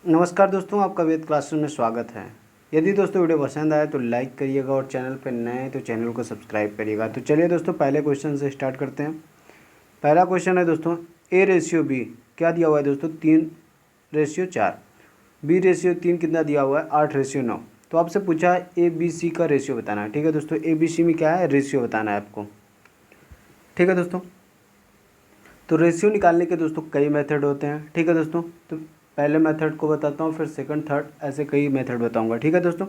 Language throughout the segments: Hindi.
नमस्कार दोस्तों, आपका वेद क्लासरूम में स्वागत है। यदि दोस्तों वीडियो पसंद आए तो लाइक करिएगा और चैनल पर नए हैं तो चैनल को सब्सक्राइब करिएगा। तो चलिए दोस्तों, पहले क्वेश्चन से स्टार्ट करते हैं। पहला क्वेश्चन है दोस्तों, A/B क्या दिया हुआ है दोस्तों? 3/4। B/3 कितना दिया हुआ है? 8/9। तो आपसे पूछा है ABC का रेशियो बताना है। ठीक है दोस्तों, ABC में क्या है? रेशियो बताना है आपको। ठीक है दोस्तों, तो रेशियो निकालने के दोस्तों कई मेथड होते हैं। ठीक है दोस्तों, तो पहले मेथड को बताता हूँ, फिर सेकंड, थर्ड, ऐसे कई मेथड बताऊँगा। ठीक है दोस्तों,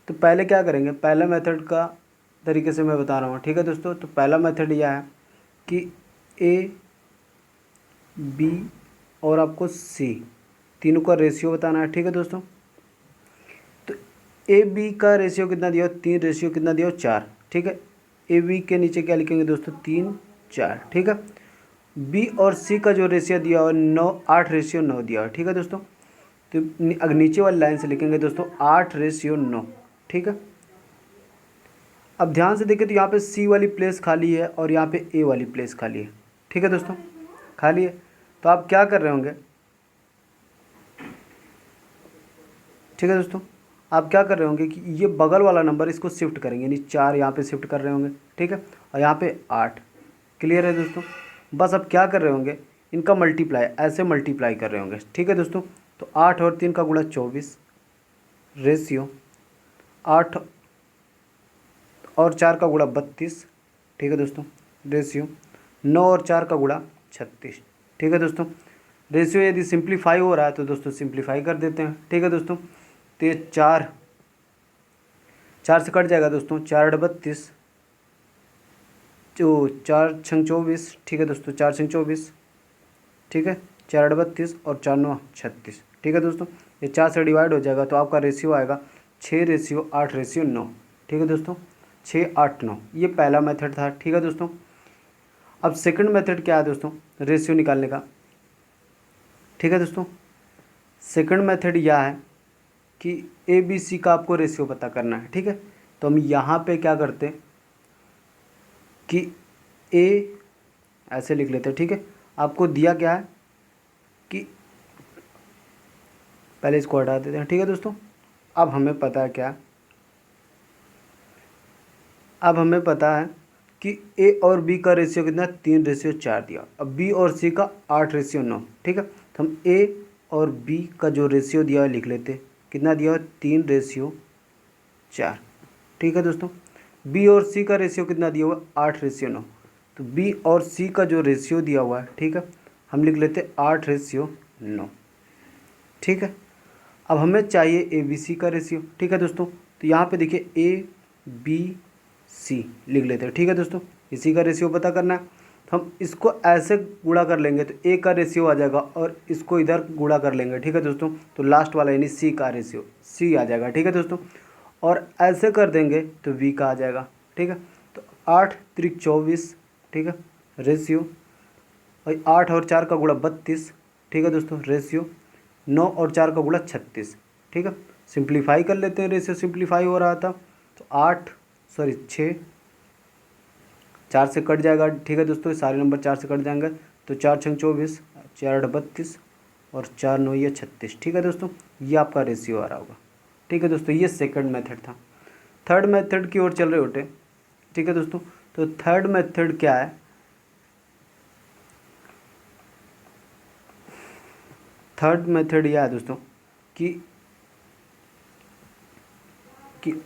तो पहले क्या करेंगे, पहला मेथड का तरीके से मैं बता रहा हूँ। ठीक है दोस्तों, तो पहला मेथड यह है कि A, B और आपको C तीनों का रेशियो बताना है। ठीक है दोस्तों, तो AB का रेशियो कितना दिया हो? 3 रेशियो कितना दिया हो? 4। ठीक है, AB के नीचे क्या लिखेंगे दोस्तों? 3, 4। ठीक है, B और C का जो रेशियो दिया हो 9, 8/9 दिया हो। ठीक है दोस्तों, तो अगर नीचे वाली लाइन से लिखेंगे दोस्तों 8/9। ठीक है, अब ध्यान से देखें तो यहाँ पे C वाली प्लेस खाली है और यहाँ पे A वाली प्लेस खाली है। ठीक है दोस्तों, खाली है, तो आप क्या कर रहे होंगे? ठीक है दोस्तों, आप क्या कर रहे होंगे कि ये बगल वाला नंबर इसको शिफ्ट करेंगे, यानी 4 यहाँ पे शिफ्ट कर रहे होंगे। ठीक है, और यहाँ पे 8। क्लियर है दोस्तों? बस अब क्या कर रहे होंगे, इनका मल्टीप्लाई, ऐसे मल्टीप्लाई कर रहे होंगे। ठीक है दोस्तों, तो 8 और 3 का गुणा 24 रेशियो 8 और 4 का गुणा 32। ठीक है दोस्तों, रेशियो 9 और 4 का गुणा 36। ठीक है दोस्तों, रेशियो यदि सिंप्लीफाई हो रहा है तो दोस्तों सिंप्लीफाई कर देते हैं। ठीक है दोस्तों, तो ये 4 से कट जाएगा दोस्तों, 4 32, जो 4 छंग 24। ठीक है दोस्तों, 4 छंग 24। ठीक है, 4 32 और 4 9 36। ठीक है दोस्तों, ये 4 से डिवाइड हो जाएगा तो आपका रेशियो आएगा 6/8/9। ठीक है दोस्तों, 6, 8, 9। ये पहला मेथड था। ठीक है दोस्तों, अब सेकंड मेथड क्या है दोस्तों रेशियो निकालने का? ठीक है दोस्तों, सेकंड मेथड यह है कि ABC का आपको रेशियो पता करना है। ठीक है, तो हम यहाँ पे क्या करते हैं कि A ऐसे लिख लेते हैं। ठीक है, आपको दिया क्या है कि पहले इसको हटा देते हैं। ठीक है दोस्तों, अब हमें पता है क्या, अब हमें पता है कि A और B का रेशियो कितना? 3/4 दिया। अब B और C का 8/9। ठीक है, तो हम A और B का जो रेशियो दिया है लिख लेते। कितना दिया है? 3/4। ठीक है दोस्तों, B और C का रेशियो कितना दिया हुआ है? 8/9। तो B और C का जो रेशियो दिया हुआ है, ठीक है, हम लिख लेते 8/9। ठीक है, अब हमें चाहिए ABC का रेशियो। ठीक है दोस्तों, तो यहाँ पे देखिए ABC लिख लेते हैं। ठीक है दोस्तों, इसी का रेशियो पता करना है, तो हम इसको ऐसे गुणा कर लेंगे तो A का रेशियो आ जाएगा और इसको इधर गुणा कर लेंगे। ठीक है दोस्तों, तो लास्ट वाला यानी C का रेशियो C आ जाएगा। ठीक है दोस्तों, और ऐसे कर देंगे तो V का आ जाएगा। ठीक है, तो 8 त्रिक 24। ठीक है, रेशियो, और 8 और 4 का गुणा 32। ठीक है दोस्तों, रेशियो 9 और 4 का गुणा 36। ठीक है, सिंप्लीफाई कर लेते हैं, रेशियो सिंप्लीफाई हो रहा था तो 6 4 से कट जाएगा। ठीक है दोस्तों, सारे नंबर 4 से कट जाएंगे तो 4 छंग 24, 4 32 और 4 9 ये 36। ठीक है दोस्तों, ये आपका रेशियो आ रहा होगा। ठीक है दोस्तों, ये सेकंड मेथड था। थर्ड मेथड की ओर चल रहे होते। ठीक है दोस्तों, तो थर्ड मेथड क्या है? थर्ड मेथड यह है दोस्तों कि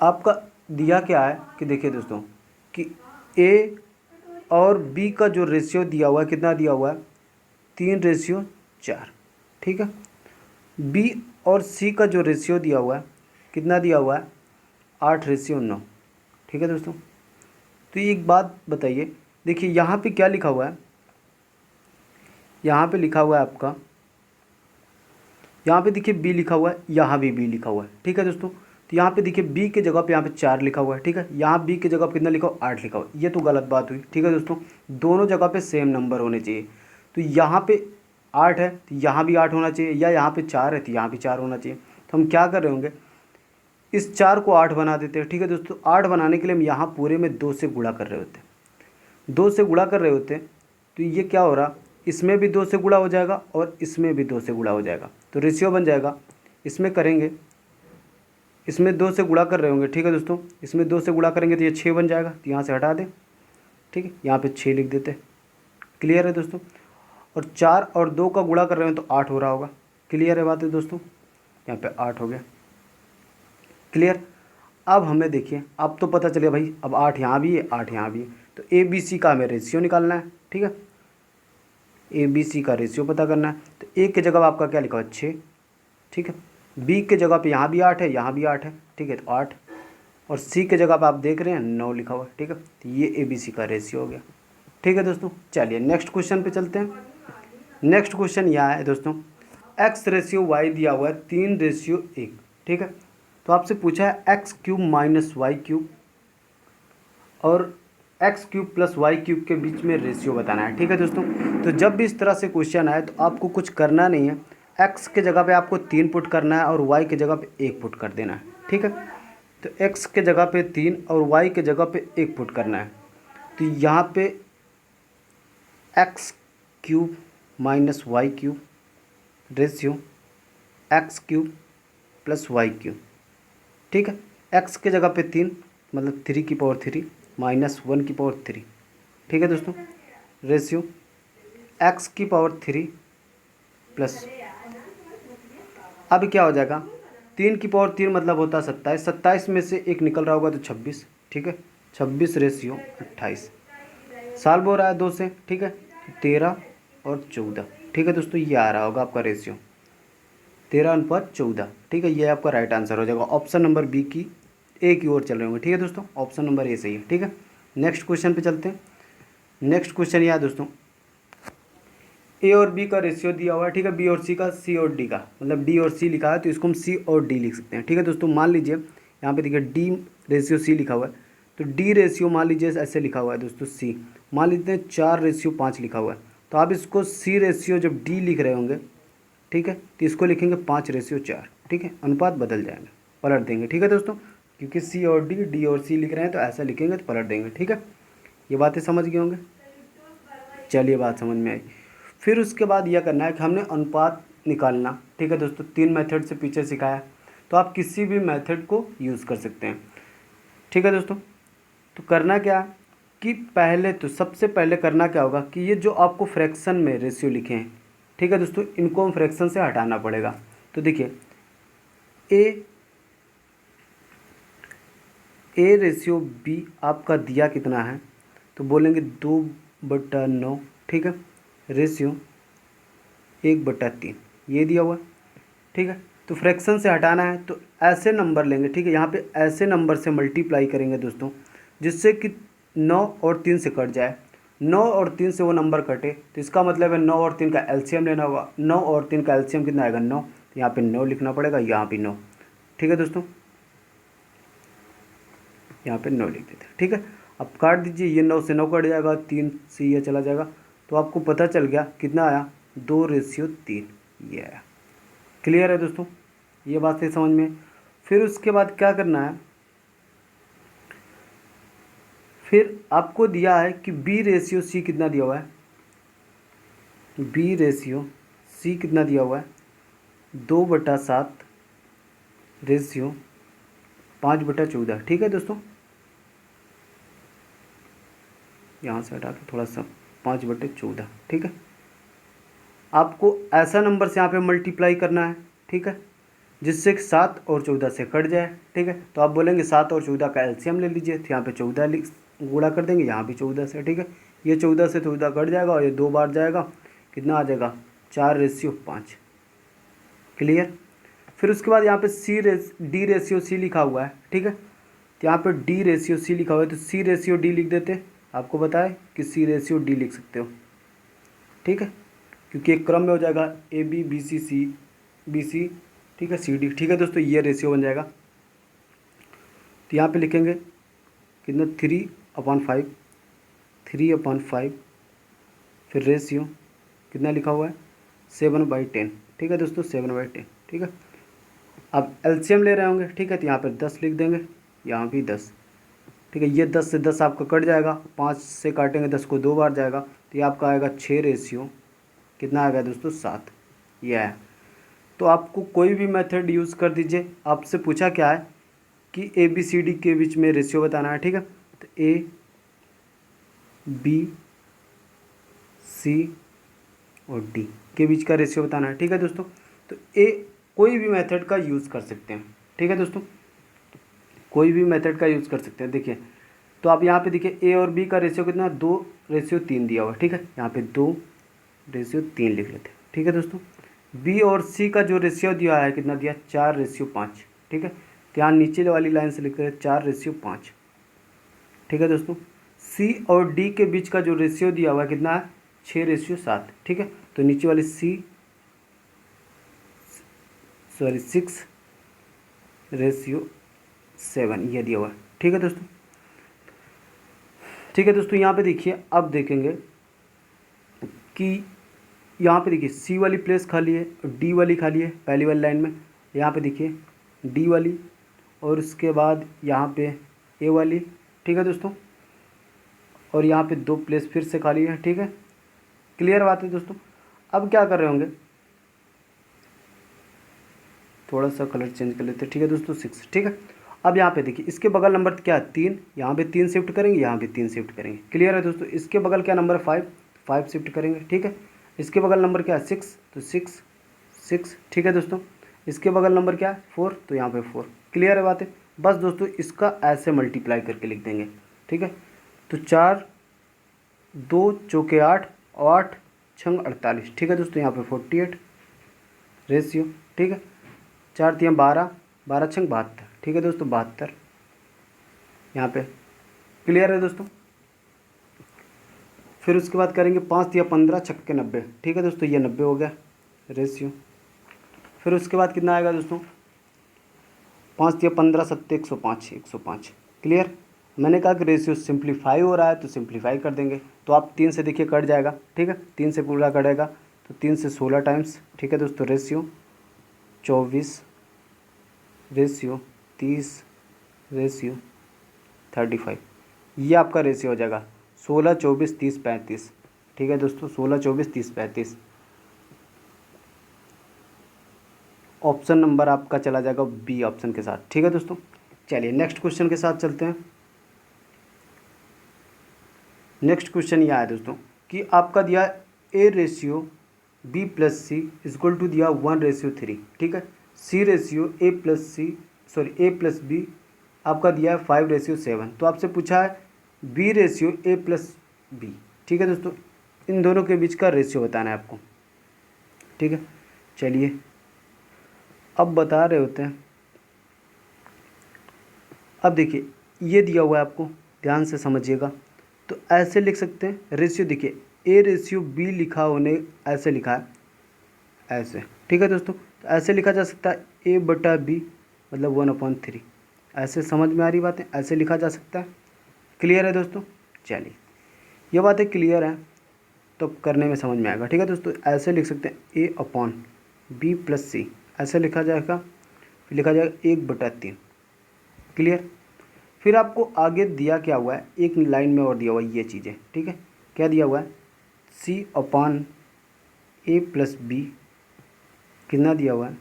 आपका दिया क्या है कि देखिए दोस्तों कि A और B का जो रेशियो दिया हुआ है कितना दिया हुआ है? 3/4। ठीक है, B और C का जो रेशियो दिया हुआ है कितना दिया हुआ है? 8/9। ठीक है दोस्तों, तो ये एक बात बताइए, देखिए यहाँ पे क्या लिखा हुआ है? यहाँ पे लिखा हुआ है आपका, यहाँ पे देखिए B लिखा हुआ है, यहाँ भी B लिखा हुआ है। ठीक है दोस्तों, तो यहाँ पे देखिए B के जगह पे यहाँ पे 4 लिखा हुआ है। ठीक है, यहाँ B के जगह पे कितना लिखा हुआ? 8 लिखा हुआ है। ये तो गलत बात हुई। ठीक है दोस्तों, दोनों जगह पे सेम नंबर होने चाहिए। तो यहाँ पे 8 है तो यहाँ भी 8 होना चाहिए, या यहाँ पे 4 है तो यहाँ भी 4 होना चाहिए। तो हम क्या कर रहे होंगे, इस 4 को 8 बना देते हैं। ठीक है दोस्तों, 8 बनाने के लिए हम यहाँ पूरे में 2 से गुणा कर रहे होते हैं, 2 से गुणा कर रहे होते हैं, तो ये क्या हो रहा, इसमें भी 2 से गुणा हो जाएगा और इसमें भी 2 से गुणा हो जाएगा, तो रेशियो बन जाएगा इसमें करेंगे, इसमें 2 से गुणा कर रहे होंगे, ठीक है दोस्तों, इसमें 2 से गुणा करेंगे तो ये 6 बन जाएगा, तो यहाँ से हटा दें, ठीक है, यहाँ पे 6 लिख देते हैं। क्लियर है दोस्तों। और 4 और 2 का गुणा कर रहे हैं तो 8 हो रहा होगा। क्लियर है बात है दोस्तों, यहाँ पे 8 हो गया। क्लियर। अब हमें देखिए, अब तो पता चले भाई, अब 8 यहाँ भी है, 8 यहाँ भी है, तो ए बी सी का हमें रेशियो निकालना है, ठीक है, ए बी सी का रेशियो पता करना है। तो ए की जगह आपका क्या लिखा हुआ है 6, ठीक है, बी के जगह पे यहाँ भी 8 है, यहाँ भी 8 है, ठीक है, तो 8, और सी के जगह पे आप देख रहे हैं 9 लिखा हुआ है, ठीक है, तो ये ए बी सी का रेशियो हो गया। ठीक है दोस्तों, चलिए नेक्स्ट क्वेश्चन पे चलते हैं। नेक्स्ट क्वेश्चन यह है दोस्तों, एक्स रेशियो वाई दिया हुआ है 3:1, ठीक है, तो आपसे पूछा है X cube minus Y cube और X cube plus Y cube के बीच में रेशियो बताना है। ठीक है दोस्तों, तो जब भी इस तरह से क्वेश्चन आए तो आपको कुछ करना नहीं है, एक्स के जगह पे आपको 3 पुट करना है और वाई के जगह पे 1 पुट कर देना है। ठीक है, तो एक्स के जगह पे 3 और वाई के जगह पे 1 पुट करना है। तो यहाँ पे x cube minus Y cube ratio x cube plus Y cube, ठीक है, एक्स के जगह पे 3 मतलब 3 की पावर 3 माइनस 1 की पावर 3, ठीक है दोस्तों, रेशियो एक्स की पावर 3 प्लस, अब क्या हो जाएगा 3 की पावर 3 मतलब होता है 27, 27 में से 1 निकल रहा होगा तो 26, ठीक है, 26 रेशियो 28, सॉल्व हो रहा है 2 से, ठीक है, 13 और 14, ठीक है दोस्तों, ये आ रहा होगा आपका रेशियो 13:14, ठीक है, ये आपका राइट आंसर हो जाएगा। ऑप्शन नंबर बी की ए की ओर चल रहे होंगे। ठीक है दोस्तों, ऑप्शन नंबर ए सही है। ठीक है, नेक्स्ट क्वेश्चन पे चलते हैं। नेक्स्ट क्वेश्चन यह है दोस्तों, ए और बी का रेशियो दिया हुआ है, ठीक है, बी और सी का, सी और डी का, मतलब डी और सी लिखा है तो इसको हम सी और डी लिख सकते हैं। ठीक है दोस्तों, मान लीजिए यहाँ पे देखिए डी रेशियो सी लिखा हुआ है, तो डी रेशियो मान लीजिए ऐसे लिखा हुआ है दोस्तों सी, मान लीजिए 4:5 लिखा हुआ है, तो आप इसको सी रेशियो जब डी लिख रहे होंगे, ठीक है, तो इसको लिखेंगे 5:4, ठीक है, अनुपात बदल जाएंगे, पलट देंगे। ठीक है दोस्तों, क्योंकि सी और डी, डी और सी लिख रहे हैं तो ऐसा लिखेंगे तो पलट देंगे। ठीक है, ये बातें समझ गए होंगे। चलिए बात समझ में आई। फिर उसके बाद यह करना है कि हमने अनुपात निकालना। ठीक है दोस्तों, 3 मेथड से पीछे सिखाया, तो आप किसी भी मेथड को यूज़ कर सकते हैं। ठीक है दोस्तों, तो करना क्या कि पहले तो सबसे पहले करना क्या होगा कि ये जो आपको फ्रैक्शन में रेशियो लिखे हैं, ठीक है दोस्तों, इनको हम फ्रैक्शन से हटाना पड़ेगा। तो देखिए ए रेशियो बी आपका दिया कितना है, तो बोलेंगे 2/9, ठीक है, रेशियो 1/3 ये दिया हुआ है। ठीक है, तो फ्रैक्शन से हटाना है तो ऐसे नंबर लेंगे, ठीक है, यहाँ पे ऐसे नंबर से मल्टीप्लाई करेंगे दोस्तों, जिससे कि 9 और 3 से कट जाए, 9 और 3 से वो नंबर कटे, तो इसका मतलब है 9 और 3 का एलसीएम लेना होगा। 9 और 3 का एलसीएम कितना आएगा 9, तो यहाँ पे 9 लिखना पड़ेगा, यहाँ भी 9। ठीक है दोस्तों, यहाँ पे 9 लिख देते हैं। ठीक है, अब काट दीजिए, ये 9 से 9 कट जाएगा, 3 से ये चला जाएगा, तो आपको पता चल गया कितना आया 2:3 ये आया। क्लियर है दोस्तों, ये बात से समझ में। फिर उसके बाद क्या करना है, फिर आपको दिया है कि बी रेशियो सी कितना दिया हुआ है, बी रेशियो सी कितना दिया हुआ है 2/7 रेशियो 5/14। ठीक है दोस्तों, यहाँ से हटा के थोड़ा सा 5/14। ठीक है, आपको ऐसा नंबर से यहाँ पे मल्टीप्लाई करना है, ठीक है, जिससे 7 और 14 से कट जाए। ठीक है, तो आप बोलेंगे 7 और 14 का एलसीएम ले लीजिए, तो यहाँ पे 14 गुणा कर देंगे, यहाँ भी 14 से। ठीक है, ये 14 से 14 कट जाएगा और ये 2 बार जाएगा, कितना आ जाएगा 4:5। क्लियर। फिर उसके बाद यहाँ पे डी रेशियो सी लिखा हुआ है, ठीक है, तो यहाँ पे डी रेशियो सी लिखा हुआ है, तो सी रेशियो डी लिख देते हैं। आपको बताए कि सी रेशियो डी लिख सकते हो, ठीक है, क्योंकि एक क्रम में हो जाएगा a b b c c b c, ठीक है, सी डी। ठीक है दोस्तों, ये रेशियो बन जाएगा, तो यहाँ पे लिखेंगे कितना 3/5, 3/5, फिर रेशियो कितना लिखा हुआ है 7/10। ठीक है दोस्तों, 7/10। ठीक है, अब एलसीएम ले रहे होंगे, ठीक है, तो यहाँ पर 10 लिख देंगे, यहाँ भी 10। ठीक है, ये 10 से 10 आपका कट जाएगा, 5 से काटेंगे 10 को 2 बार जाएगा, तो ये आपका आएगा 6 रेशियो कितना आएगा दोस्तों 7, ये आया। तो आपको कोई भी मेथड यूज़ कर दीजिए। आपसे पूछा क्या है कि ए बी सी डी के बीच में रेशियो बताना है, ठीक है। तो ए बी सी और डी के बीच का रेशियो बताना है, ठीक है दोस्तों। तो ए कोई भी मेथड का यूज़ कर सकते हैं, ठीक है दोस्तों, कोई भी मेथड का यूज़ कर सकते हैं। देखिए तो आप यहाँ पे देखिए ए और बी का रेशियो कितना है, 2:3 दिया हुआ है, ठीक है। यहाँ पे 2:3 लिख लेते हैं, ठीक है दोस्तों। बी और सी का जो रेशियो दिया है कितना दिया, 4:5, ठीक है। तो यहाँ नीचे वाली लाइन से लिख रहे हैं 4:5, ठीक है दोस्तों। सी और डी के बीच का जो रेशियो दिया हुआ है कितना है, 6:7, ठीक है। तो नीचे वाली 6:7 ये दिया हुआ है, ठीक है दोस्तों। ठीक है दोस्तों, यहाँ पे देखिए अब देखेंगे कि यहाँ पे देखिए सी वाली प्लेस खाली है और डी वाली खाली है पहली वाली लाइन में। यहाँ पे देखिए डी वाली और उसके बाद यहाँ पे ए वाली, ठीक है दोस्तों। और यहाँ पे 2 प्लेस फिर से खाली है, ठीक है। क्लियर बात है दोस्तों। अब क्या कर रहे होंगे, थोड़ा सा कलर चेंज कर लेते हैं, ठीक है दोस्तों, 6, ठीक है। अब यहाँ पे देखिए इसके बगल नंबर क्या है, 3, यहाँ पे 3 शिफ्ट करेंगे, यहाँ पे 3 शिफ्ट करेंगे। क्लियर है दोस्तों। इसके बगल क्या नंबर है, 5 शिफ्ट करेंगे, ठीक है। इसके बगल नंबर क्या है, 6, तो 6, ठीक है दोस्तों। इसके बगल नंबर क्या है, 4, तो यहाँ पे 4। क्लियर है बात है। बस दोस्तों इसका ऐसे मल्टीप्लाई करके लिख देंगे, ठीक है। तो 4 2 चौके 8 8 छंग 48, ठीक है दोस्तों। यहाँ पे 48 रेशियो, ठीक है। 4 3 12 12 छंग 72, ठीक है दोस्तों, 72 यहाँ पे। क्लियर है दोस्तों। फिर उसके बाद करेंगे 5 3 15 छक्के 90, ठीक है दोस्तों, ये 90 हो गया रेशियो। फिर उसके बाद कितना आएगा दोस्तों, 5 3 15 7 105। क्लियर। मैंने कहा कि रेशियो सिंप्लीफाई हो रहा है तो सिंप्लीफाई कर देंगे। तो आप 3 से देखिए कट जाएगा, ठीक है, 3 से पूरा कटेगा तो 3 से 16 टाइम्स, ठीक है दोस्तों। रेशियो 24, रेशियो 30, रेशियो 35, ये आपका रेशियो हो जाएगा 16 24 30 35, ठीक है दोस्तों। 16 24 30 35 ऑप्शन नंबर आपका चला जाएगा बी ऑप्शन के साथ, ठीक है दोस्तों। चलिए नेक्स्ट क्वेश्चन के साथ चलते हैं। नेक्स्ट क्वेश्चन ये आया दोस्तों कि आपका दिया a ratio b plus c is equal to दिया 1:3, ठीक है। C ratio a plus b आपका दिया है 5:7। तो आपसे पूछा है b ratio a plus b, ठीक है दोस्तों। इन दोनों के बीच का रेशियो बताना है आपको, ठीक है। चलिए अब बता रहे होते हैं। अब देखिए ये दिया हुआ है आपको, ध्यान से समझिएगा। तो ऐसे लिख सकते हैं रेशियो, देखिए ए रेशियो बी लिखा होने ऐसे लिखा है, ऐसे, ठीक है दोस्तों। तो ऐसे लिखा जा सकता है A/B मतलब 1/3, ऐसे समझ में आ रही बात है, ऐसे लिखा जा सकता है। क्लियर है दोस्तों। चलिए ये बातें क्लियर है तो करने में समझ में आएगा, ठीक है दोस्तों। ऐसे लिख सकते हैं A/B + C, ऐसे लिखा जाएगा, फिर लिखा जाएगा 1/3। क्लियर। फिर आपको आगे दिया क्या हुआ है, एक लाइन में और दिया हुआ है ये चीज़ें, ठीक है। क्या दिया हुआ है, C/A + B कितना दिया हुआ है,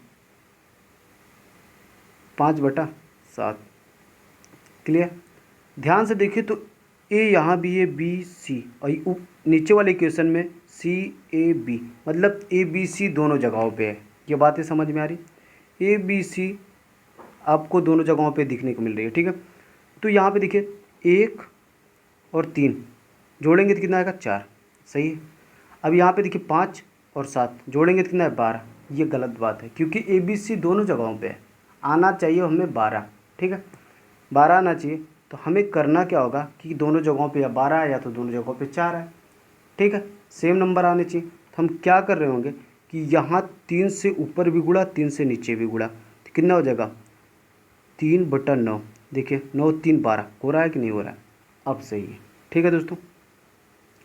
5/7। क्लियर। ध्यान से देखिए तो ए यहाँ भी है, बी सी, और नीचे वाले इक्वेशन में CAB मतलब ABC दोनों जगहों पे है। ये बातें समझ में आ रही। ABC आपको दोनों जगहों पे दिखने को मिल रही है, ठीक है। तो यहाँ पे देखिए 1 और 3 जोड़ेंगे तो कितना आएगा, 4, सही है। अब यहाँ पे देखिए 5 और 7 जोड़ेंगे तो कितना है, 12। ये गलत बात है क्योंकि ABC दोनों जगहों पे है, आना चाहिए हमें 12, ठीक है, 12 आना चाहिए। तो हमें करना क्या होगा कि दोनों जगहों पे या 12 है या तो दोनों जगहों पे 4 है, ठीक है, सेम नंबर आने चाहिए। तो हम क्या कर रहे होंगे कि यहाँ 3 से ऊपर भी गुणा, 3 से नीचे भी गुणा, तो कितना हो जाएगा 3/9। देखिए 9 3 12 हो रहा है कि नहीं हो रहा है, अब सही है, ठीक है दोस्तों,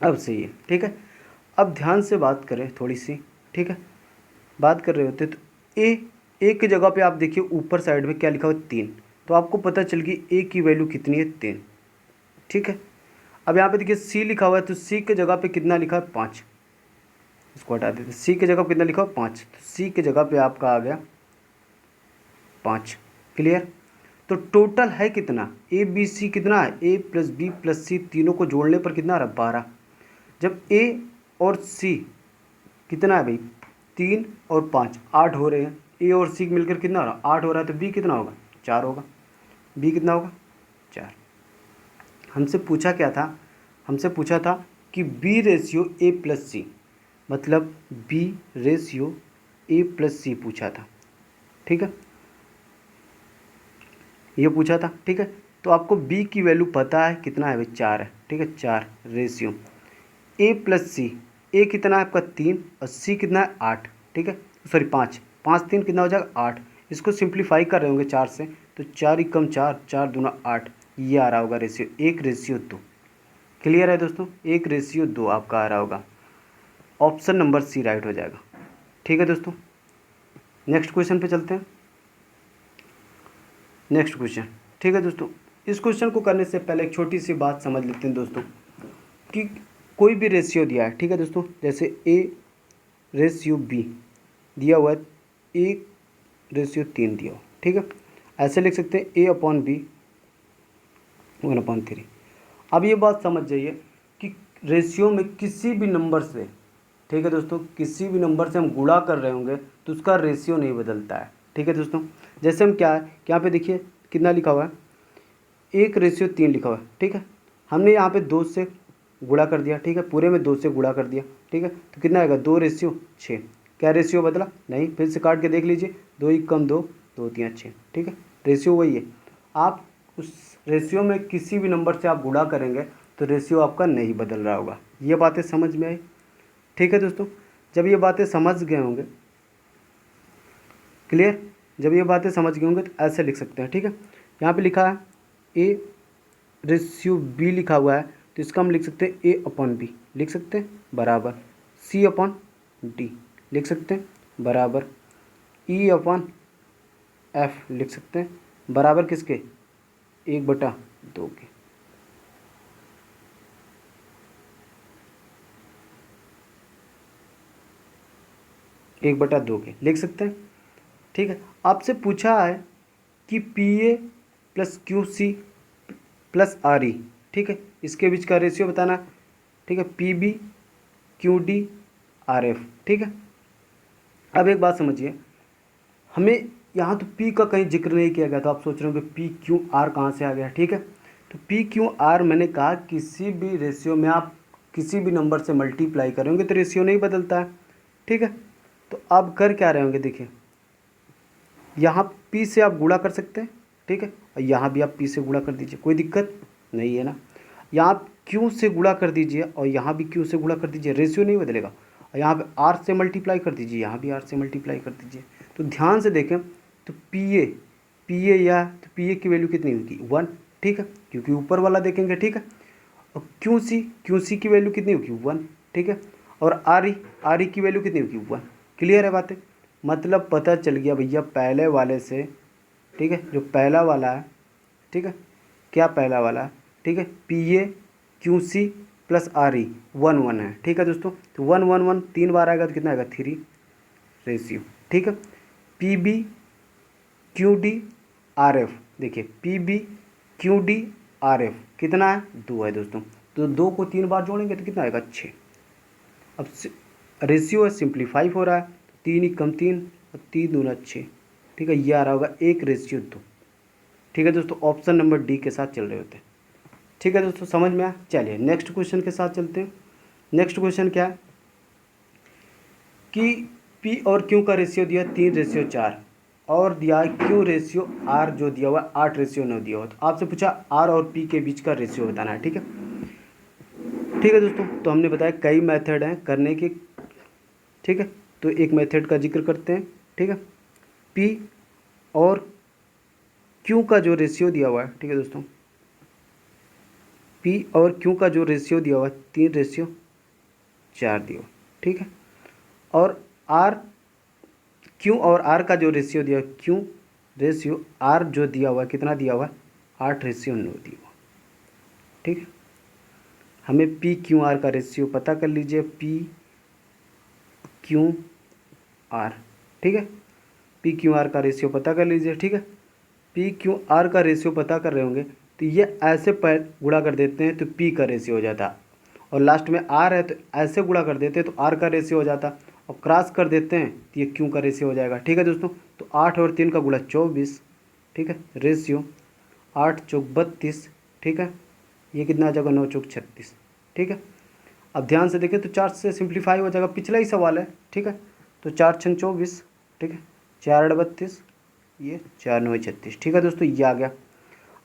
अब सही है, ठीक है। अब ध्यान से बात करें थोड़ी सी, ठीक है, बात कर रहे होते तो ए की जगह पे आप देखिए ऊपर साइड में क्या लिखा हुआ है, 3, तो आपको पता चल गई ए की वैल्यू कितनी है, 3, ठीक है। अब यहाँ पे देखिए सी लिखा हुआ है तो सी की जगह पे कितना लिखा है, 5, इसको हटा देते। सी की जगह कितना लिखा हो 5, तो सी की जगह पे आपका आ गया 5। क्लियर। तो टोटल है कितना, ए बी सी कितना है, ए प्लस बी प्लस सी तीनों को जोड़ने पर कितना आ रहा है 12। जब ए और सी कितना है भाई 3 और 5 8 हो रहे हैं, ए और सी मिलकर कितना हो रहा है 8 हो रहा है, तो बी कितना होगा 4 होगा। बी कितना होगा 4। हमसे पूछा क्या था, हमसे पूछा था कि बी रेशियो ए प्लस सी, मतलब बी रेशियो ए प्लस सी पूछा था। ठीक है, ये पूछा था। ठीक है, तो आपको बी की वैल्यू पता है कितना है भाई 4 है। ठीक है, 4 रेशियो ए प्लस सी, ए कितना है आपका 3 और सी कितना है 8। ठीक है, सॉरी 5, 5 3 कितना हो जाएगा 8। इसको सिंप्लीफाई कर रहे होंगे 4 से, तो 4 एकम 4, 4 दूना 8, ये आ रहा होगा रेशियो 1 रेशियो 2। क्लियर है दोस्तों, 1 रेशियो 2 आपका आ रहा होगा। ऑप्शन नंबर सी राइट हो जाएगा। ठीक है दोस्तों, नेक्स्ट क्वेश्चन पे चलते हैं। Next question. ठीक है दोस्तों, इस क्वेश्चन को करने से पहले एक छोटी सी बात समझ लेते हैं दोस्तों, कि कोई भी रेशियो दिया है। ठीक है दोस्तों, जैसे ए रेशियो बी दिया हुआ है, ए रेशियो 3 दिया हुआ। ठीक है, ऐसे लिख सकते हैं ए अपॉन बी 1/3। अब ये बात समझ जाइए कि रेशियो में किसी भी नंबर से, ठीक है दोस्तों, किसी भी नंबर से हम गुणा कर रहे होंगे तो उसका रेशियो नहीं बदलता है। ठीक है दोस्तों, जैसे हम क्या है कि यहाँ पे देखिए कितना लिखा हुआ है 1 रेशियो 3 लिखा हुआ है। ठीक है, हमने यहाँ पे 2 से गुणा कर दिया। ठीक है, पूरे में 2 से गुणा कर दिया। ठीक है, तो कितना आएगा 2 रेशियो 6। क्या रेशियो बदला नहीं, फिर से काट के देख लीजिए, 2 एकम 2, 2 3 6। ठीक है, रेशियो वही है। आप उस रेशियो में किसी भी नंबर से आप गुणा करेंगे तो रेशियो आपका नहीं बदल रहा होगा। ये बातें समझ में आई। ठीक है दोस्तों, जब ये बातें समझ गए होंगे, क्लियर, जब ये बातें समझ गए होंगे तो ऐसे लिख सकते हैं। ठीक है, यहाँ पे लिखा है ए रेशियो बी लिखा हुआ है, तो इसका हम लिख सकते हैं ए अपॉन बी लिख सकते हैं, बराबर सी अपॉन डी लिख सकते हैं, बराबर ई अपॉन एफ लिख सकते हैं, बराबर किसके 1/2 के। एक बटा दो के लिख सकते हैं। ठीक है, आपसे पूछा है कि p a plus q c plus r e, ठीक है, इसके बीच का रेशियो बताना है। ठीक है, P B Q D R f. ठीक है, अब एक बात समझिए, हमें यहाँ तो पी का कहीं जिक्र नहीं किया गया, तो आप सोच रहे हो कि पी क्यू आर कहाँ से आ गया। ठीक है, तो पी क्यू आर मैंने कहा किसी भी रेशियो में आप किसी भी नंबर से मल्टीप्लाई करेंगे तो रेशियो नहीं बदलता है। ठीक है, तो आप कर क्या रहे होंगे, देखिए यहाँ पी से आप गुणा कर सकते हैं। ठीक है, और यहाँ भी आप पी से गुणा कर दीजिए, कोई दिक्कत नहीं है ना। यहाँ आप क्यू से गुणा कर दीजिए और यहाँ भी क्यू से गुणा कर दीजिए, रेशियो नहीं बदलेगा। और यहाँ पे आर से मल्टीप्लाई कर दीजिए, यहाँ भी आर से मल्टीप्लाई कर दीजिए। तो ध्यान से देखें, तो पी ए या तो पी ए की वैल्यू कितनी होगी 1। ठीक है, क्योंकि ऊपर वाला देखेंगे। ठीक है, और क्यू सी की वैल्यू कितनी होगी 1। ठीक है, और आर ई की वैल्यू कितनी होगी 1। क्लियर है बातें, मतलब पता चल गया भैया पहले वाले से। ठीक है, जो पहला वाला है, ठीक है, क्या पहला वाला है, ठीक है, p a q c plus r e 1 1 है। ठीक है दोस्तों, तो 1 1 1 3 बार आएगा तो कितना आएगा 3 रेशियो। ठीक है, P B Q D R F, देखिए P B Q D R F कितना है 2 है दोस्तों, तो 2 को 3 बार जोड़ेंगे तो कितना आएगा 6। अब रेशियो है सिंप्लीफाई हो रहा है, 3 एकम 3 और 3 दूना 6। ठीक है, ये आ रहा होगा 1 रेशियो 2। ठीक है दोस्तों, ऑप्शन नंबर डी के साथ चल रहे होते हैं। ठीक है दोस्तों, समझ में आया। चलिए नेक्स्ट क्वेश्चन के साथ चलते हैं। नेक्स्ट क्वेश्चन क्या है कि पी और क्यू का रेशियो दिया 3 रेशियो 4 और दिया क्यू रेशियो आर जो दिया हुआ 8 रेशियो 9 दिया हुआ। तो आपसे पूछा आर और पी के बीच का रेशियो बताना है। ठीक है, ठीक है दोस्तों, तो हमने बताया कई मेथड हैं करने के। ठीक है, तो एक मेथड का जिक्र करते हैं। ठीक है, पी और क्यू का जो रेशियो दिया हुआ है, ठीक है दोस्तों, पी और क्यू का जो रेशियो दिया हुआ है 3 रेशियो 4 दिया हुआ। ठीक है, और आर क्यू और आर का जो रेशियो दिया क्यू रेशियो आर जो दिया हुआ है कितना दिया हुआ है 8 रेशियो 9 दिया हुआ। ठीक है, हमें पी क्यू आर का रेशियो पता कर लीजिए। पी क्यू आर, ठीक है। पी क्यू आर का रेशियो पता कर लीजिए, ठीक है। पी क्यू आर का रेशियो पता कर रहे होंगे तो ये ऐसे गुणा कर देते हैं तो पी का रेशियो हो जाता, और लास्ट में आर है तो ऐसे गुणा कर देते हैं तो आर का रेशियो हो जाता, और क्रॉस कर देते हैं तो ये क्यू का रेशियो हो जाएगा, ठीक है दोस्तों। तो 8 और 3 का गुणा 24, ठीक है, रेशियो 8 चौक 32, ठीक है। ये कितना आ जाएगा 9 चौक 36, ठीक है। अब ध्यान से देखें तो 4 से सिंप्लीफाई हो जाएगा, पिछला ही सवाल है, ठीक है। तो 4 छंग 24, ठीक है, 4 8 32, ये 4 9 36, ठीक है दोस्तों। ये आ गया।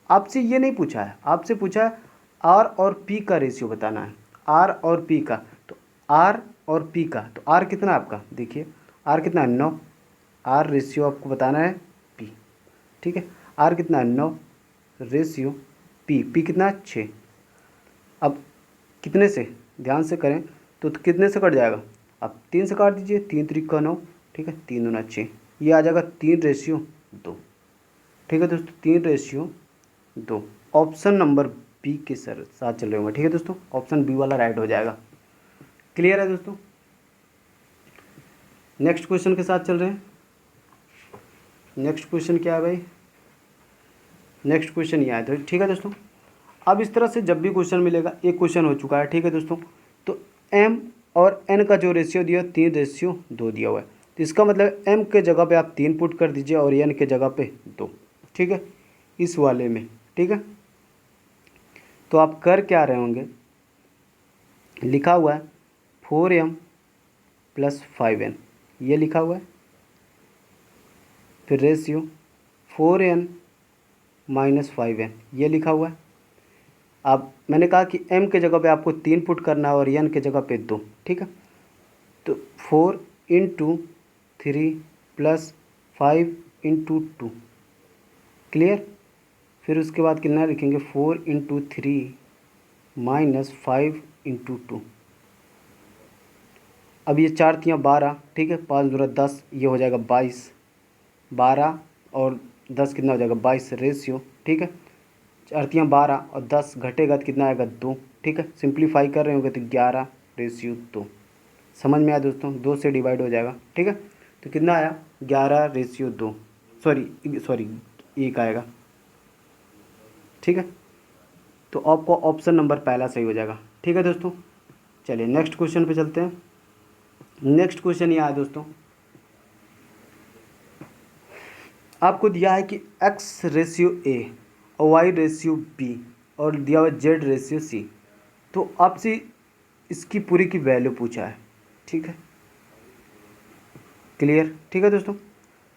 आपसे ये नहीं पूछा है, आपसे पूछा है आर और पी का रेशियो बताना है, आर और पी का। तो आर और पी का, तो आर कितना है आपका, देखिए आर कितना है 9, आर रेशियो आपको बताना है पी, ठीक है। आर कितना है 9 रेशियो पी कितना है 6। अब कितने से, ध्यान से करें तो कितने से कट जाएगा, अब 3 से काट दीजिए, 3 3 का 9, ठीक है, 3 दूना 6, ये आ जाएगा 3:2, ठीक है दोस्तों, 3:2। ऑप्शन नंबर बी के साथ चल रहे होंगे, ठीक है दोस्तों, ऑप्शन बी वाला राइट हो जाएगा। क्लियर है दोस्तों। नेक्स्ट क्वेश्चन के साथ चल रहे हैं। नेक्स्ट क्वेश्चन क्या है भाई, नेक्स्ट क्वेश्चन ये आया था, ठीक है दोस्तों। अब इस तरह से जब भी क्वेश्चन मिलेगा, एक क्वेश्चन हो चुका है, ठीक है दोस्तों। तो एम और एन का जो रेशियो दिया 3:2 दिया हुआ है, तो इसका मतलब एम के जगह पे आप 3 पुट कर दीजिए और एन के जगह पे 2, ठीक है, इस वाले में, ठीक है। तो आप कर क्या रहे होंगे, लिखा हुआ है 4m + 5n, ये लिखा हुआ है, फिर रेशियो 4n - 5n, ये लिखा हुआ है। अब मैंने कहा कि m के जगह पे आपको 3 पुट करना है और n के जगह पे 2, ठीक है। तो 4 × 3 + 5 × 2, क्लियर। फिर उसके बाद कितना लिखेंगे 4 × 3 - 5 × 2। अब ये 4 तियाँ 12, ठीक है, 5 दूना 10, ये हो जाएगा 22, 12 और 10 कितना हो जाएगा 22 रेशियो, ठीक है। 4 तियाँ 12 और 10 घटेगा तो कितना आएगा 2, ठीक है। सिंप्लीफाई कर रहे होंगे तो 11:2। समझ में आया दोस्तों, 2 से डिवाइड हो जाएगा, ठीक है। तो कितना आया 11:2, सॉरी 1 आएगा, ठीक है। तो आपको ऑप्शन नंबर पहला सही हो जाएगा, ठीक है दोस्तों। चलिए नेक्स्ट क्वेश्चन पे चलते हैं। नेक्स्ट क्वेश्चन ये है दोस्तों, आपको दिया है कि x/a और y/b और दिया हुआ z/c। तो आपसे इसकी पूरी की वैल्यू पूछा है, ठीक है, क्लियर, ठीक है दोस्तों।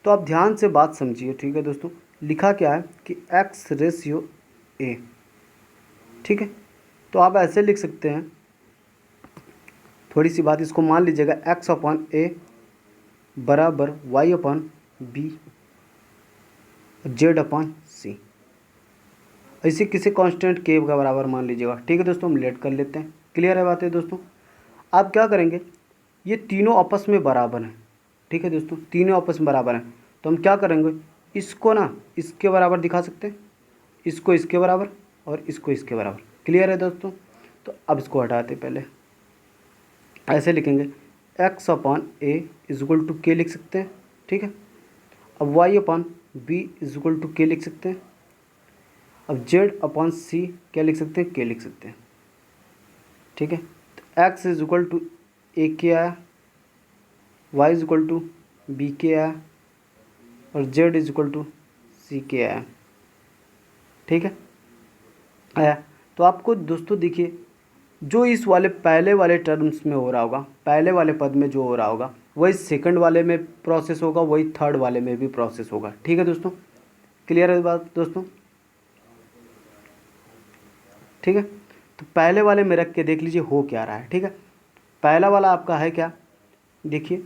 तो आप ध्यान से बात समझिए, ठीक है दोस्तों। लिखा क्या है कि x/a, ठीक है। तो आप ऐसे लिख सकते हैं, थोड़ी सी बात इसको मान लीजिएगा, x/a बराबर y/b z/c, ऐसे किसी कांस्टेंट के का बराबर मान लीजिएगा, ठीक है दोस्तों। हम लेट कर लेते हैं, क्लियर है बात है दोस्तों। आप क्या करेंगे, ये तीनों आपस में बराबर हैं, ठीक है दोस्तों, तीनों आपस में बराबर हैं। तो हम क्या करेंगे, इसको ना इसके बराबर दिखा सकते हैं, इसको इसके बराबर और इसको इसके बराबर, क्लियर है दोस्तों। तो अब इसको हटाते पहले, ऐसे लिखेंगे x/a = k लिख सकते हैं, ठीक है। अब y/b = k लिख सकते हैं। अब z/c क्या लिख सकते हैं, k लिख सकते हैं, ठीक है। तो x = a k आया, y = b k आया और z = c k आया, ठीक है, आया। तो आपको दोस्तों देखिए, जो इस वाले पहले वाले टर्म्स में हो रहा होगा, पहले वाले पद में जो हो रहा होगा, वही सेकंड वाले में प्रोसेस होगा, वही थर्ड वाले में भी प्रोसेस होगा, ठीक है दोस्तों। क्लियर है बात दोस्तों, ठीक है। तो पहले वाले में रख के देख लीजिए हो क्या रहा है, ठीक है। पहला वाला आपका है क्या, देखिए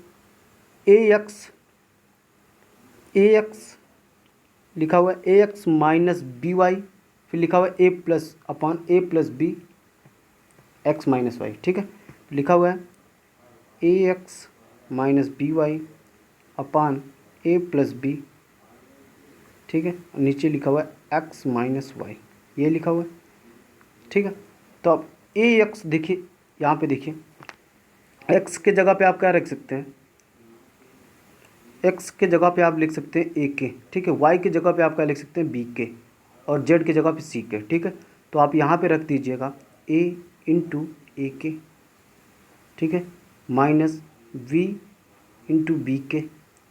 ax लिखा हुआ है ax - by, फिर लिखा हुआ है a+a+b x - y, ठीक है। लिखा हुआ है ax - by a+b, ठीक है। नीचे लिखा हुआ है x - y, ये लिखा हुआ है, ठीक है। तो अब ax देखिए, यहाँ पे देखिए एक्स के जगह पे आप क्या रख सकते हैं, एक्स के जगह पे आप लिख सकते हैं ए के, ठीक है। वाई की जगह पे आप क्या लिख सकते हैं, बी के, और जेड की जगह पे सी के, ठीक है। तो आप यहाँ पे रख दीजिएगा ए इंटू ए के, ठीक है, माइनस वी इंटू बी के,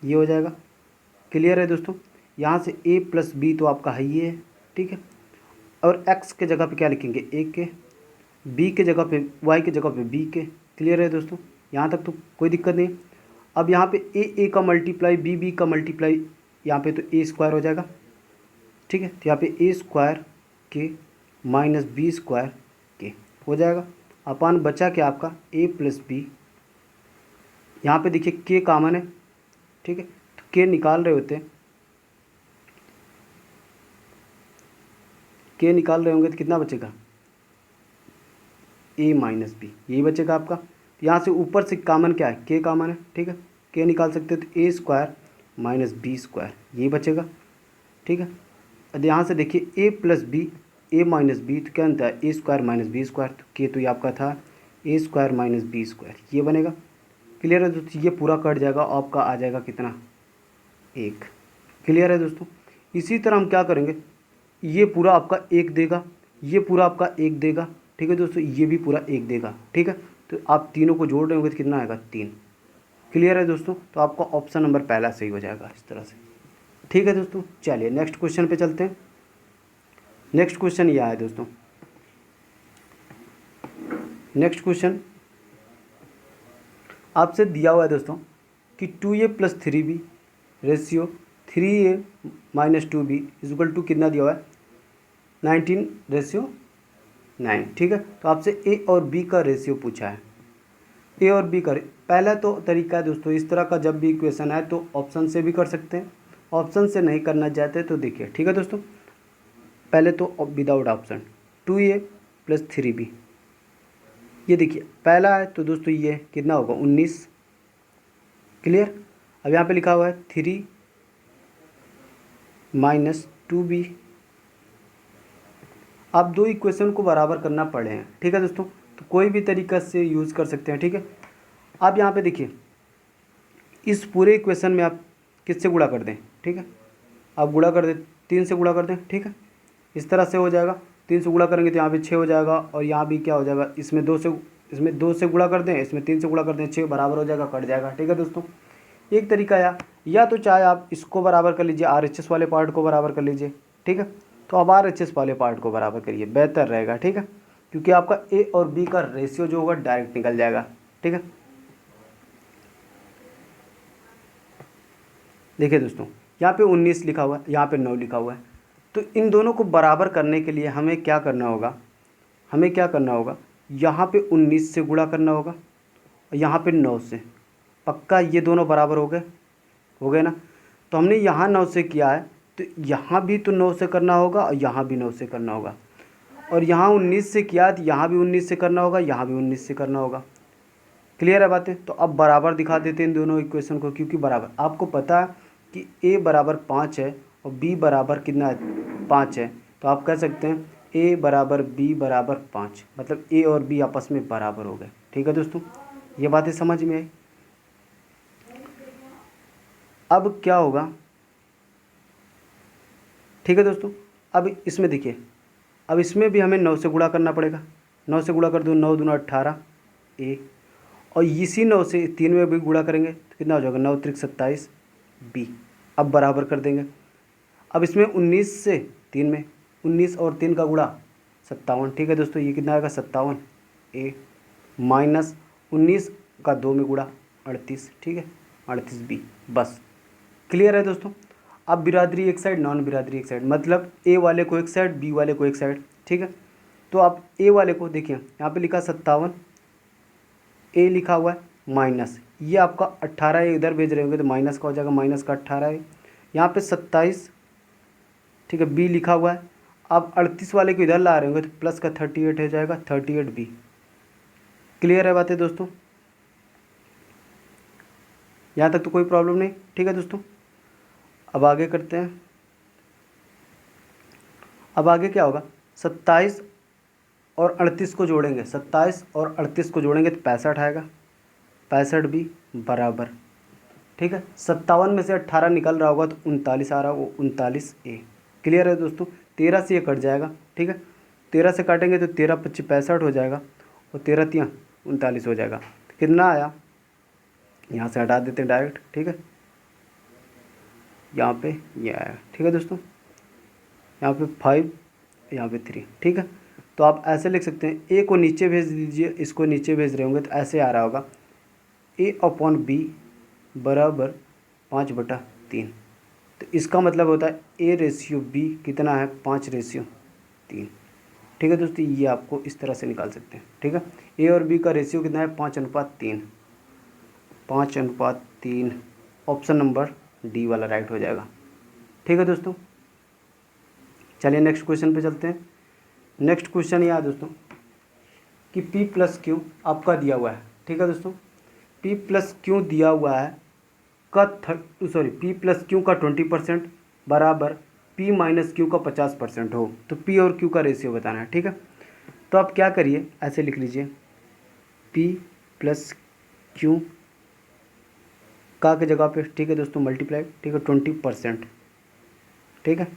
ये हो जाएगा। क्लियर है दोस्तों। यहाँ से ए प्लस बी तो आपका है ही है, ठीक है। और एक्स के जगह पे क्या लिखेंगे, ए के, बी के जगह पे, वाई के जगह पे बी के। क्लियर है दोस्तों, यहाँ तक तो कोई दिक्कत नहीं। अब यहाँ पे ए का मल्टीप्लाई बी का मल्टीप्लाई, यहाँ पे तो ए स्क्वायर हो जाएगा, ठीक है। तो यहाँ पे ए स्क्वायर के माइनस बी स्क्वायर के हो जाएगा। अपान बचा क्या आपका ए प्लस बी, यहाँ पे देखिए के कॉमन है, ठीक है। तो के निकाल रहे होते, के निकाल रहे होंगे तो कितना बचेगा, ए माइनस बी, यही बचेगा आपका। तो यहाँ से ऊपर से कॉमन क्या है, के कॉमन है, ठीक है। के निकाल सकते हो तो ए स्क्वायर माइनस बी स्क्वायर, यही बचेगा, ठीक है। अब यहाँ से देखिए ए प्लस बी, ए माइनस बी, तो क्या बनता है ए स्क्वायर माइनस बी स्क्वायर, तो के तो ये आपका था ए स्क्वायर माइनस बी स्क्वायर, ये बनेगा। क्लियर है दोस्तों, ये पूरा कट जाएगा, आपका आ जाएगा कितना, एक। क्लियर है दोस्तों। इसी तरह हम क्या करेंगे, ये पूरा आपका एक देगा, ये पूरा आपका एक देगा, ठीक है दोस्तों, ये भी पूरा एक देगा, ठीक है। तो आप तीनों को जोड़ रहे होंगे तो कितना आएगा, तीन। क्लियर है दोस्तों, तो आपका ऑप्शन नंबर पहला सही हो जाएगा इस तरह से, ठीक है दोस्तों। चलिए नेक्स्ट क्वेश्चन पे चलते हैं। नेक्स्ट क्वेश्चन यह है दोस्तों, नेक्स्ट क्वेश्चन आपसे दिया हुआ है दोस्तों कि 2a plus 3b ratio 3a minus 2b is equal to कितना दिया हुआ है, 19:9, ठीक है। तो आपसे ए और बी का रेशियो पूछा है, ए और बी का। पहला तो तरीका है दोस्तों, इस तरह का जब भी इक्वेशन आए तो ऑप्शन से भी कर सकते हैं, ऑप्शन से नहीं करना चाहते तो देखिए, ठीक है दोस्तों। पहले तो without option 2a plus 3b, ये देखिए पहला है तो दोस्तों ये कितना होगा 19। क्लियर। अब यहाँ पे लिखा हुआ है 3 माइनस 2b। आप दो इक्वेशन को बराबर करना पड़े हैं, ठीक है दोस्तों। तो कोई भी तरीका से यूज़ कर सकते हैं, ठीक है। आप यहाँ पे देखिए इस पूरे इक्वेशन में आप किससे गुणा कर दें, ठीक है, आप गुणा कर दें 3 से गुणा कर दें, ठीक है। इस तरह से हो जाएगा, 3 से गुणा करेंगे तो यहाँ पे 6 हो जाएगा, और यहाँ भी क्या हो जाएगा, इसमें 2 से गुणा कर दें, इसमें 3 से गुणा कर दें, 6 बराबर हो जाएगा, कट जाएगा, ठीक है दोस्तों। एक तरीका या तो चाहे आप इसको बराबर कर लीजिए, RHS वाले पार्ट को बराबर कर लीजिए, ठीक है। तो अब RHS वाले पार्ट को बराबर करिए, बेहतर रहेगा, ठीक है, क्योंकि आपका ए और बी का रेशियो जो होगा डायरेक्ट निकल जाएगा, ठीक है। देखिए दोस्तों यहाँ पे 19 लिखा हुआ है, यहाँ पे 9 लिखा हुआ है। तो इन दोनों को बराबर करने के लिए हमें क्या करना होगा, यहाँ पे 19 से गुणा करना होगा, और यहाँ पे 9 से। पक्का ये दोनों बराबर हो गए ना। तो हमने यहाँ 9 से किया है, तो यहाँ भी तो 9 से करना होगा, और यहाँ भी 9 से करना होगा, और यहाँ 19 से किया तो यहाँ भी 19 से करना होगा, यहाँ भी 19 से करना होगा। क्लियर है बातें। तो अब बराबर दिखा देते हैं इन दोनों इक्वेशन को, क्योंकि बराबर आपको पता है कि a बराबर 5 है और b बराबर कितना है, 5 है। तो आप कह सकते हैं a बराबर b बराबर 5, मतलब a और b आपस में बराबर हो गए, ठीक है दोस्तों। ये बातें समझ में आई। अब क्या होगा, ठीक है दोस्तों। अब इसमें देखिए, अब इसमें भी हमें 9 से गुणा करना पड़ेगा, 9 से गुणा कर दो, 9 दूना 18 a, और इसी 9 से 3 में भी गुणा करेंगे तो कितना हो जाएगा, 9 त्रिक 27 b। अब बराबर कर देंगे। अब इसमें 19 से 3 में, 19 और 3 का गुणा 57, ठीक है दोस्तों। ये कितना आएगा 57 a, माइनस 19 का 2 में गुणा 38, ठीक है, 38 b। बस क्लियर है दोस्तों। अब बिरादरी एक साइड, नॉन बिरादरी एक साइड, मतलब ए वाले को एक साइड, बी वाले को एक साइड, ठीक है। तो आप ए वाले को देखिए, यहाँ पे लिखा 57, ए लिखा हुआ है माइनस, ये आपका 18 है, इधर भेज रहे होंगे तो माइनस का हो जाएगा, माइनस का 18 है। यहाँ पे 27, ठीक है, बी लिखा हुआ है। आप 38 वाले को इधर ला रहे होंगे तो प्लस का 38 हो जाएगा, 38 बी। क्लियर है बातें दोस्तों, यहाँ तक तो कोई प्रॉब्लम नहीं, ठीक है दोस्तों। अब आगे करते हैं। अब आगे क्या होगा, 27 और 38 को जोड़ेंगे, 27 और 38 को जोड़ेंगे तो 65 आएगा, 65 भी बराबर, ठीक है। 57 में से 18 निकल रहा होगा तो 39 आ रहा होगा, 39A। क्लियर है दोस्तों। 13 से ये कट जाएगा, ठीक है। 13 से काटेंगे तो 13 25 65 हो जाएगा और 13 3 39 हो जाएगा। कितना आया, यहाँ से हटा देते हैं डायरेक्ट, ठीक है। यहाँ पे ये आया, ठीक है दोस्तों। यहाँ पे 5, यहाँ पे 3, ठीक है। तो आप ऐसे लिख सकते हैं, ए को नीचे भेज दीजिए, इसको नीचे भेज रहे होंगे तो ऐसे आ रहा होगा A/B बराबर 5/3। तो इसका मतलब होता है A/B कितना है, 5/3। ठीक है दोस्तों, ये आपको इस तरह से निकाल सकते हैं, ठीक है। ए और बी का रेशियो कितना है, 5:3। 5:3 ऑप्शन नंबर डी वाला राइट हो जाएगा, ठीक है दोस्तों। चलिए नेक्स्ट क्वेश्चन पे चलते हैं। नेक्स्ट क्वेश्चन ये है दोस्तों कि P+Q आपका दिया हुआ है, ठीक है दोस्तों। P+Q दिया हुआ है का P+Q का 20% बराबर P-Q का 50% हो, तो P और Q का रेशियो बताना है, ठीक है। तो आप क्या करिए, ऐसे लिख लीजिए P+Q का की जगह पे, ठीक है दोस्तों, मल्टीप्लाई, ठीक है, 20%, ठीक है।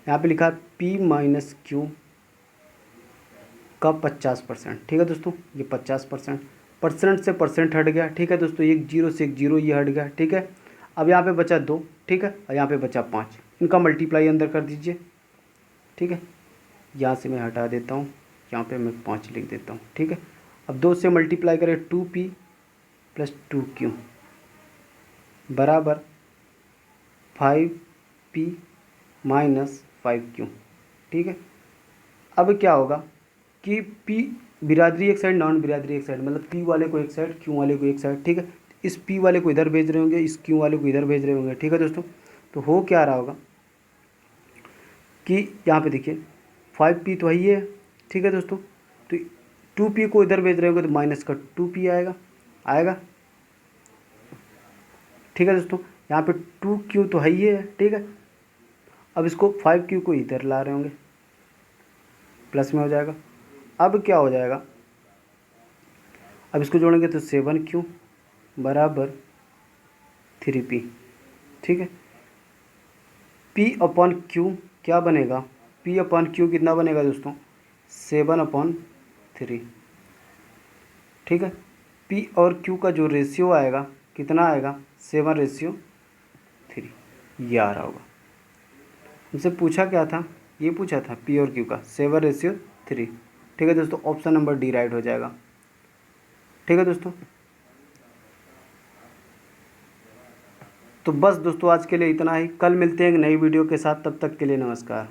यहाँ पे लिखा है P-Q का 50%, ठीक है दोस्तों। ये 50%, परसेंट से परसेंट हट गया, ठीक है दोस्तों। एक जीरो से एक जीरो ये हट गया, ठीक है। अब यहाँ पे बचा 2, ठीक है, और यहाँ पे बचा 5। इनका मल्टीप्लाई अंदर कर दीजिए, ठीक है। यहाँ से मैं हटा देता हूँ, यहाँ पे मैं 5 लिख देता हूँ, ठीक है। अब 2 से मल्टीप्लाई करें, 2P + 2Q बराबर 5P - 5Q, ठीक है। अब क्या होगा कि P बिरादरी एक साइड, नॉन बिरादरी एक साइड, मतलब P वाले को एक साइड, Q वाले को एक साइड, ठीक है। इस P वाले को इधर भेज रहे होंगे, इस Q वाले को इधर भेज रहे होंगे, ठीक है दोस्तों। तो हो क्या रहा होगा कि यहाँ पे देखिए 5P तो वही है, ठीक है दोस्तों। तो 2P को इधर भेज रहे होंगे तो माइनस का 2P आएगा, ठीक है दोस्तों। यहाँ पे 2Q तो है ही है, ठीक है। अब इसको 5Q को इधर ला रहे होंगे, प्लस में हो जाएगा। अब क्या हो जाएगा, अब इसको जोड़ेंगे तो 7Q बराबर 3P, ठीक है। P/Q क्या बनेगा, P/Q कितना बनेगा दोस्तों, 7/3, ठीक है। P और Q का जो रेशियो आएगा कितना आएगा, 7/3, ये आ रहा होगा। हमसे पूछा क्या था, ये पूछा था P और Q का 7/3, ठीक है दोस्तों। ऑप्शन नंबर डी राइट हो जाएगा, ठीक है दोस्तों। तो बस दोस्तों आज के लिए इतना ही, कल मिलते हैं एक नई वीडियो के साथ, तब तक के लिए नमस्कार।